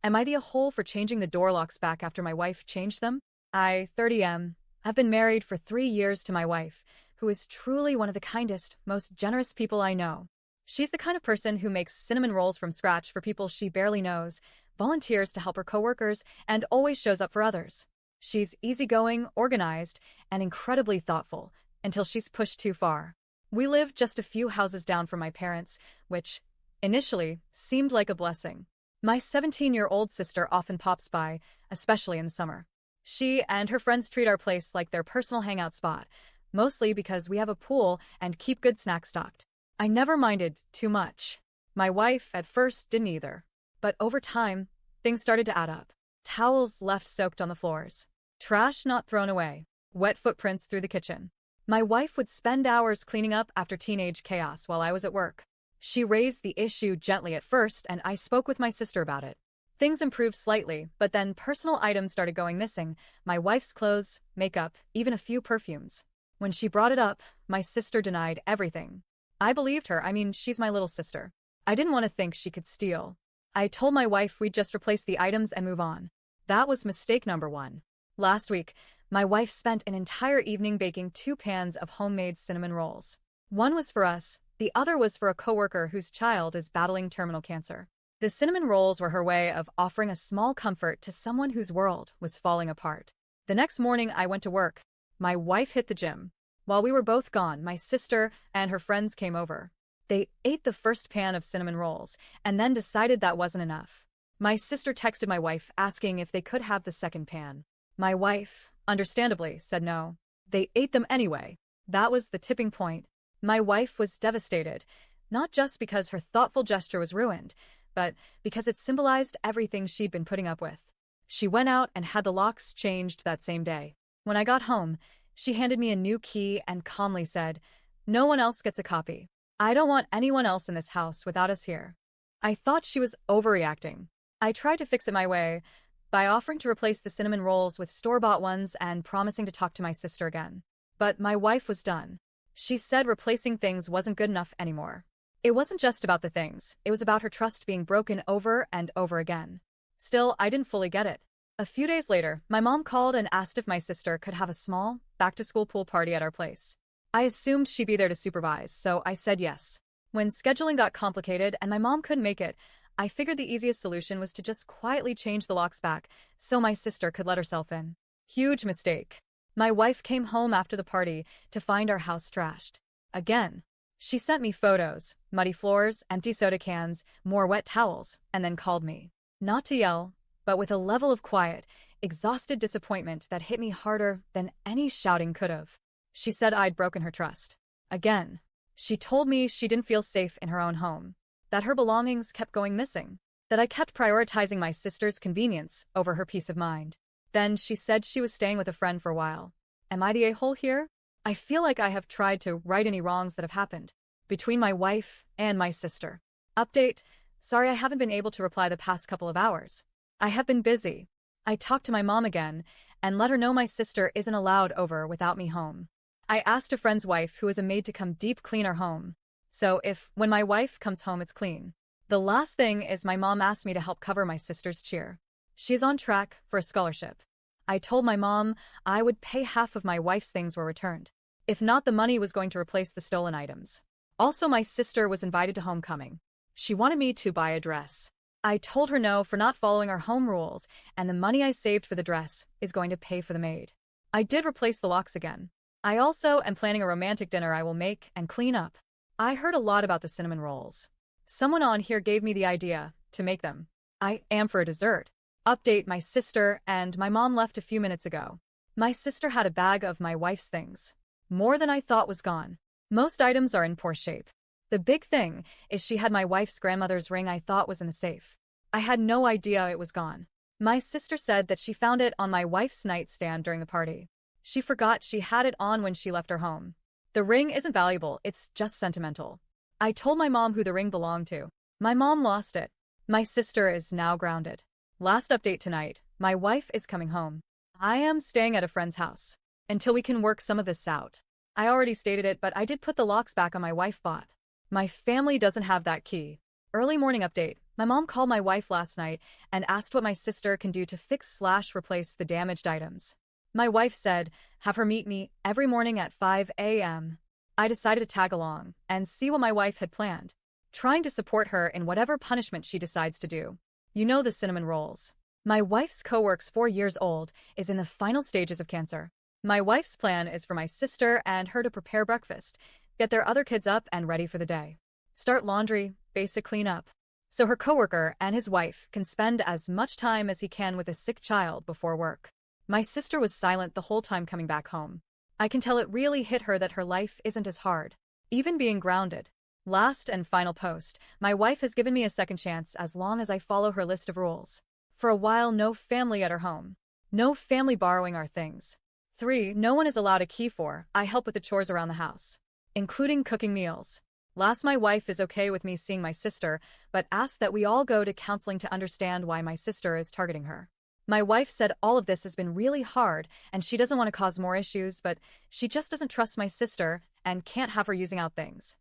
Am I the a-hole for changing the door locks back after my wife changed them? I, 30 have been married for 3 years to my wife, who is truly one of the kindest, most generous people I know. She's the kind of person who makes cinnamon rolls from scratch for people she barely knows, volunteers to help her coworkers, and always shows up for others. She's easygoing, organized, and incredibly thoughtful, until she's pushed too far. We live just a few houses down from my parents, which, initially, seemed like a blessing. My 17-year-old sister often pops by, especially in the summer. She and her friends treat our place like their personal hangout spot, mostly because we have a pool and keep good snacks stocked. I never minded too much. My wife at first didn't either. But over time, things started to add up. Towels left soaked on the floors. Trash not thrown away. Wet footprints through the kitchen. My wife would spend hours cleaning up after teenage chaos while I was at work. She raised the issue gently at first, and I spoke with my sister about it. Things improved slightly, but then personal items started going missing. My wife's clothes, makeup, even a few perfumes. When she brought it up, my sister denied everything. I believed her. I mean, she's my little sister. I didn't want to think she could steal. I told my wife we'd just replace the items and move on. That was mistake number 1. Last week, my wife spent an entire evening baking 2 pans of homemade cinnamon rolls. One was for us, the other was for a coworker whose child is battling terminal cancer. The cinnamon rolls were her way of offering a small comfort to someone whose world was falling apart. The next morning I went to work. My wife hit the gym. While we were both gone, my sister and her friends came over. They ate the first pan of cinnamon rolls and then decided that wasn't enough. My sister texted my wife asking if they could have the second pan. My wife, understandably, said no. They ate them anyway. That was the tipping point. My wife was devastated, not just because her thoughtful gesture was ruined, but because it symbolized everything she'd been putting up with. She went out and had the locks changed that same day. When I got home, she handed me a new key and calmly said, "No one else gets a copy. I don't want anyone else in this house without us here." I thought she was overreacting. I tried to fix it my way, by offering to replace the cinnamon rolls with store-bought ones and promising to talk to my sister again. But my wife was done. She said replacing things wasn't good enough anymore. It wasn't just about the things, it was about her trust being broken over and over again. Still, I didn't fully get it. A few days later, my mom called and asked if my sister could have a small, back-to-school pool party at our place. I assumed she'd be there to supervise, so I said yes. When scheduling got complicated and my mom couldn't make it, I figured the easiest solution was to just quietly change the locks back so my sister could let herself in. Huge mistake. My wife came home after the party to find our house trashed. Again. She sent me photos, muddy floors, empty soda cans, more wet towels, and then called me. Not to yell, but with a level of quiet, exhausted disappointment that hit me harder than any shouting could have. She said I'd broken her trust. Again. She told me she didn't feel safe in her own home, that her belongings kept going missing, that I kept prioritizing my sister's convenience over her peace of mind. Then she said she was staying with a friend for a while. Am I the a-hole here? I feel like I have tried to right any wrongs that have happened between my wife and my sister. Update: sorry I haven't been able to reply the past couple of hours. I have been busy. I talked to my mom again and let her know my sister isn't allowed over without me home. I asked a friend's wife who is a maid to come deep clean our home. So when my wife comes home, it's clean. The last thing is my mom asked me to help cover my sister's cheer. She's on track for a scholarship. I told my mom I would pay half of my wife's things were returned. If not, the money was going to replace the stolen items. Also, my sister was invited to homecoming. She wanted me to buy a dress. I told her no for not following our home rules, and the money I saved for the dress is going to pay for the maid. I did replace the locks again. I also am planning a romantic dinner I will make and clean up. I heard a lot about the cinnamon rolls. Someone on here gave me the idea to make them. I am for a dessert. Update: my sister and my mom left a few minutes ago. My sister had a bag of my wife's things. More than I thought was gone. Most items are in poor shape. The big thing is she had my wife's grandmother's ring I thought was in the safe. I had no idea it was gone. My sister said that she found it on my wife's nightstand during the party. She forgot she had it on when she left her home. The ring isn't valuable, it's just sentimental. I told my mom who the ring belonged to. My mom lost it. My sister is now grounded. Last update tonight, my wife is coming home. I am staying at a friend's house until we can work some of this out. I already stated it, but I did put the locks back on my wife bought. My family doesn't have that key. Early morning update: My mom called my wife last night and asked what my sister can do to fix/replace the damaged items. My wife said, have her meet me every morning at 5 a.m. I decided to tag along and see what my wife had planned, trying to support her in whatever punishment she decides to do. You know the cinnamon rolls. My wife's coworker's 4 years old is in the final stages of cancer. My wife's plan is for my sister and her to prepare breakfast, get their other kids up and ready for the day, start laundry, basic cleanup, so her coworker and his wife can spend as much time as he can with a sick child before work. My sister was silent the whole time coming back home. I can tell it really hit her that her life isn't as hard, even being grounded. Last and final post, my wife has given me a second chance as long as I follow her list of rules. For a while, no family at her home. No family borrowing our things. 3. No one is allowed a key. 4. I help with the chores around the house, including cooking meals. Last, my wife is okay with me seeing my sister, but asks that we all go to counseling to understand why my sister is targeting her. My wife said all of this has been really hard and she doesn't want to cause more issues, but she just doesn't trust my sister and can't have her using out things.